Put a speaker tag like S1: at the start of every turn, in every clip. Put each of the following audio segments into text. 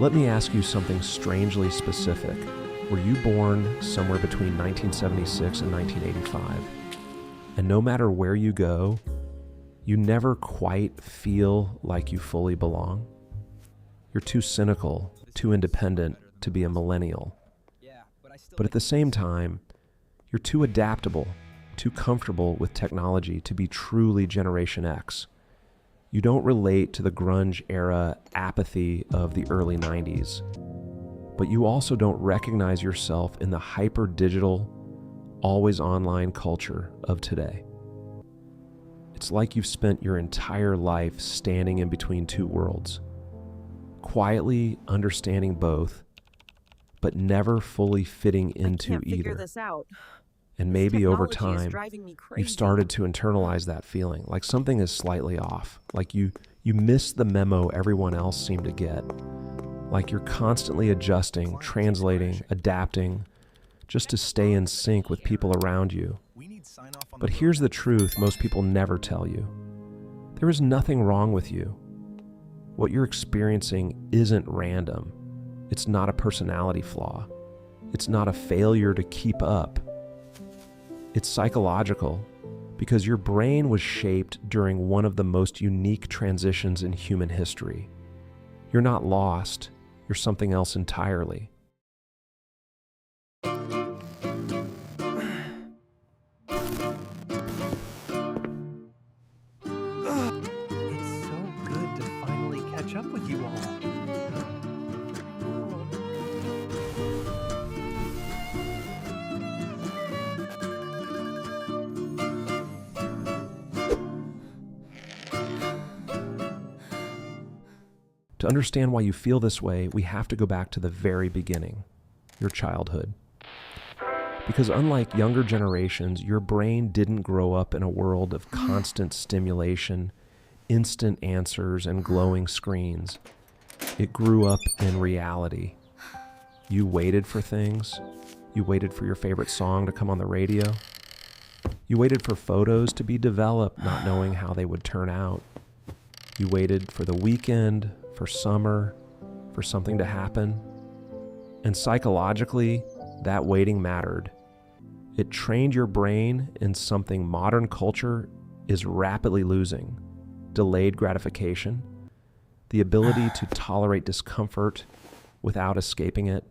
S1: Let me ask you something strangely specific. Were you born somewhere between 1976 and 1985? And no matter where you go, you never quite feel like you fully belong? You're too cynical, too independent to be a millennial. But at the same time, you're too adaptable, too comfortable with technology to be truly Generation X. You don't relate to the grunge era apathy of the early 90s, but you also don't recognize yourself in the hyper-digital, always online culture of today. It's like you've spent your entire life standing in between two worlds, quietly understanding both, but never fully fitting into either.
S2: This out.
S1: And maybe over time, you've started to internalize that feeling, like something is slightly off, like you miss the memo everyone else seemed to get, like you're constantly adjusting, translating, adapting, just to stay in sync with people around you. But here's the truth most people never tell you. There is nothing wrong with you. What you're experiencing isn't random. It's not a personality flaw. It's not a failure to keep up. It's psychological because your brain was shaped during one of the most unique transitions in human history. You're not lost. You're something else entirely.
S3: It's so good to finally catch up with you all.
S1: To understand why you feel this way, we have to go back to the very beginning, your childhood. Because unlike younger generations, your brain didn't grow up in a world of constant stimulation, instant answers, and glowing screens. It grew up in reality. You waited for things. You waited for your favorite song to come on the radio. You waited for photos to be developed, not knowing how they would turn out. You waited for the weekend, for summer, for something to happen. And psychologically, that waiting mattered. It trained your brain in something modern culture is rapidly losing: delayed gratification, the ability to tolerate discomfort without escaping it.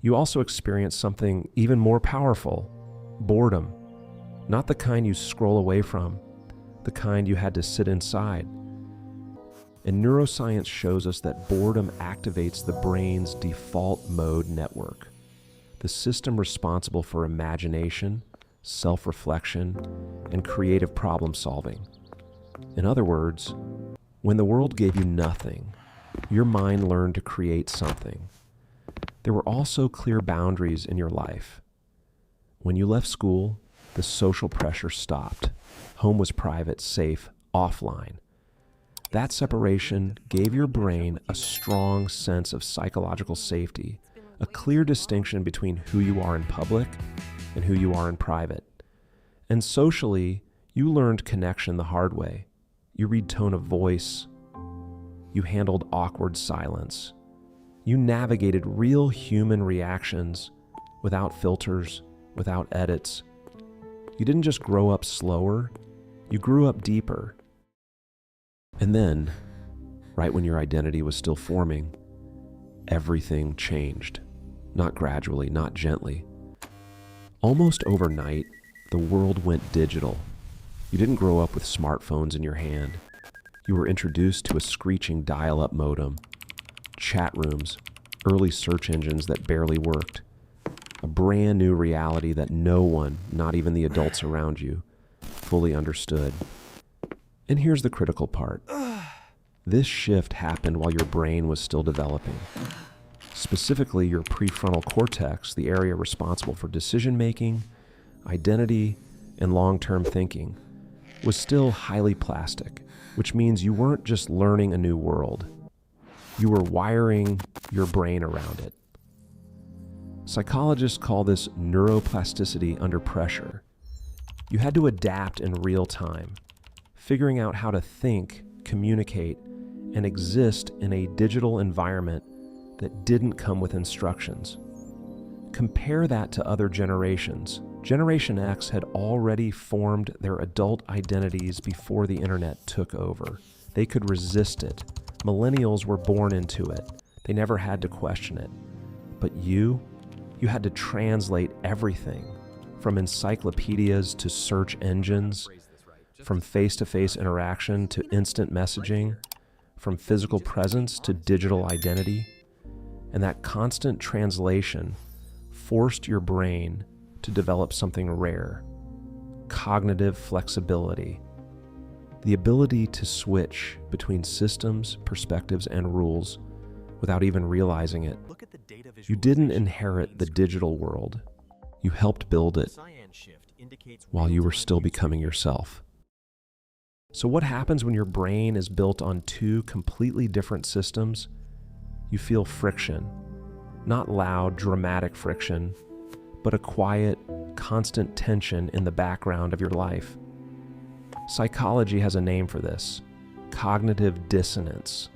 S1: You also experience something even more powerful: boredom. Not the kind you scroll away from, the kind you had to sit inside. And neuroscience shows us that boredom activates the brain's default mode network, the system responsible for imagination, self-reflection, and creative problem solving. In other words, when the world gave you nothing, your mind learned to create something. There were also clear boundaries in your life. When you left school, the social pressure stopped. Home was private, safe, offline. That separation gave your brain a strong sense of psychological safety, a clear distinction between who you are in public and who you are in private. And socially, you learned connection the hard way. You read tone of voice. You handled awkward silence. You navigated real human reactions without filters, without edits. You didn't just grow up slower, you grew up deeper. And then, right when your identity was still forming, everything changed. Not gradually, not gently. Almost overnight, the world went digital. You didn't grow up with smartphones in your hand. You were introduced to a screeching dial-up modem, chat rooms, early search engines that barely worked, a brand new reality that no one, not even the adults around you, fully understood. And here's the critical part. This shift happened while your brain was still developing. Specifically, your prefrontal cortex, the area responsible for decision-making, identity, and long-term thinking, was still highly plastic, which means you weren't just learning a new world. You were wiring your brain around it. Psychologists call this neuroplasticity under pressure. You had to adapt in real time, figuring out how to think, communicate, and exist in a digital environment that didn't come with instructions. Compare that to other generations. Generation X had already formed their adult identities before the internet took over. They could resist it. Millennials were born into it. They never had to question it. But you had to translate everything, from encyclopedias to search engines, from face-to-face interaction to instant messaging, from physical presence to digital identity. And that constant translation forced your brain to develop something rare: cognitive flexibility. The ability to switch between systems, perspectives, and rules without even realizing it. You didn't inherit the digital world. You helped build it while you were still becoming yourself. So what happens when your brain is built on two completely different systems? You feel friction. Not loud, dramatic friction, but a quiet, constant tension in the background of your life. Psychology has a name for this: cognitive dissonance.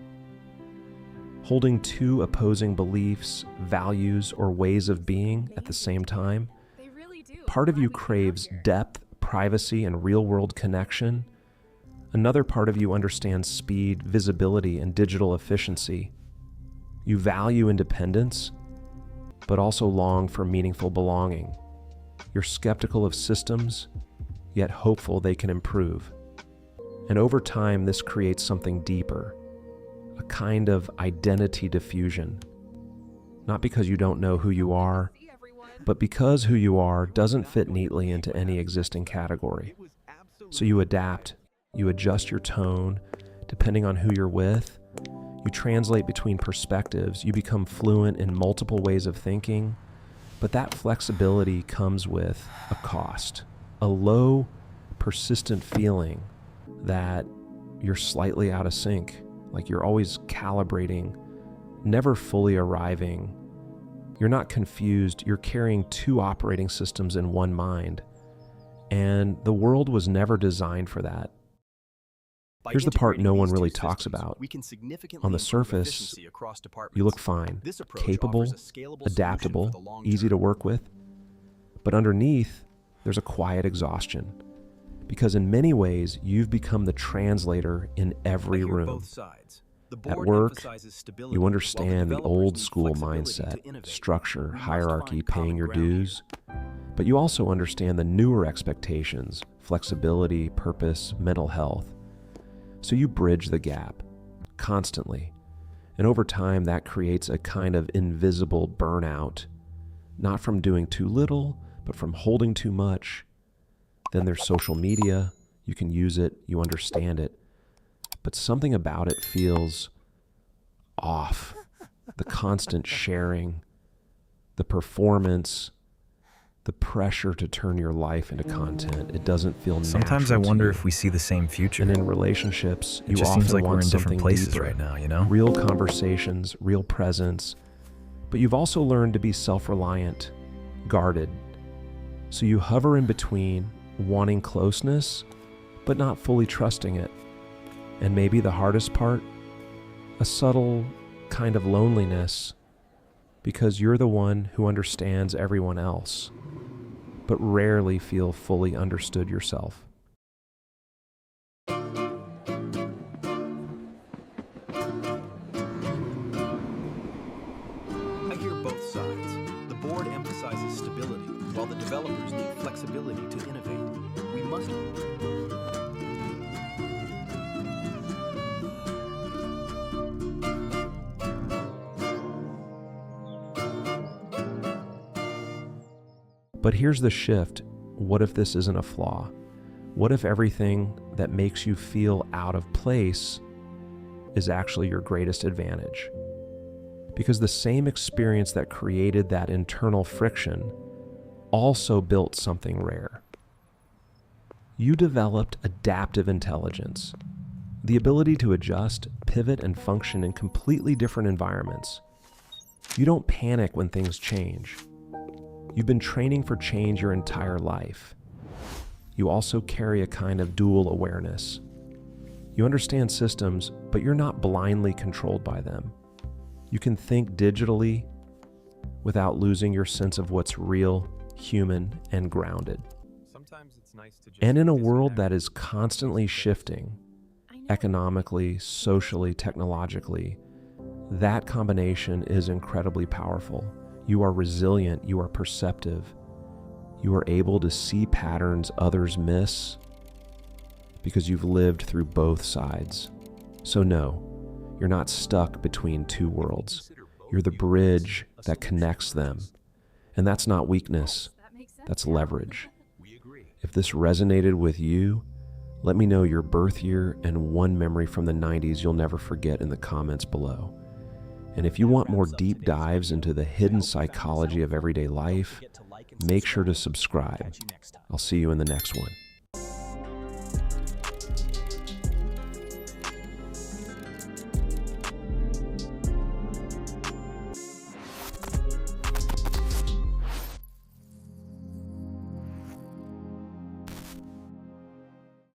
S1: Holding two opposing beliefs, values, or ways of being at the same time. Part of you craves depth, privacy, and real-world connection. Another part of you understands speed, visibility, and digital efficiency. You value independence, but also long for meaningful belonging. You're skeptical of systems, yet hopeful they can improve. And over time, this creates something deeper, a kind of identity diffusion. Not because you don't know who you are, but because who you are doesn't fit neatly into any existing category. So you adapt, you adjust your tone, depending on who you're with. You translate between perspectives, you become fluent in multiple ways of thinking, but that flexibility comes with a cost, a low, persistent feeling that you're slightly out of sync, like you're always calibrating, never fully arriving. You're not confused, you're carrying two operating systems in one mind, and the world was never designed for that. Here's the part no one really talks about. On the surface, you look fine, capable, adaptable, easy to work with. But underneath, there's a quiet exhaustion. Because in many ways, you've become the translator in every room. At work, you understand the old school mindset, structure, hierarchy, paying your dues. But you also understand the newer expectations, flexibility, purpose, mental health. So you bridge the gap constantly. And over time, that creates a kind of invisible burnout, not from doing too little, but from holding too much. Then there's social media. You can use it, you understand it, but something about it feels off. The constant sharing, the performance, the pressure to turn your life into content. It doesn't feel natural.
S2: Sometimes I wonder if we see the same future.
S1: And in relationships,
S2: it
S1: you
S2: just
S1: often
S2: seems like
S1: want
S2: we're in
S1: something
S2: different places
S1: deeper.
S2: right now, you know?
S1: Real conversations, real presence. But you've also learned to be self-reliant, guarded. So you hover in between, wanting closeness, but not fully trusting it. And maybe the hardest part, a subtle kind of loneliness, because you're the one who understands everyone else, but rarely feel fully understood yourself.
S3: I hear both sides. The board emphasizes stability, while the developers need flexibility to innovate. We must.
S1: But here's the shift. What if this isn't a flaw? What if everything that makes you feel out of place is actually your greatest advantage? Because the same experience that created that internal friction also built something rare. You developed adaptive intelligence, the ability to adjust, pivot, and function in completely different environments. You don't panic when things change. You've been training for change your entire life. You also carry a kind of dual awareness. You understand systems, but you're not blindly controlled by them. You can think digitally without losing your sense of what's real, human, and grounded.
S3: Sometimes it's nice to just
S1: And in a world
S3: disconnect.
S1: that is constantly shifting, economically, socially, technologically, that combination is incredibly powerful. You are resilient, you are perceptive, you are able to see patterns others miss because you've lived through both sides. So no, you're not stuck between two worlds. You're the bridge that connects them. And that's not weakness, that's leverage. If this resonated with you, let me know your birth year and one memory from the 90s you'll never forget in the comments below. And if you want more deep dives into the hidden psychology of everyday life, make sure to subscribe. I'll see you in the next one.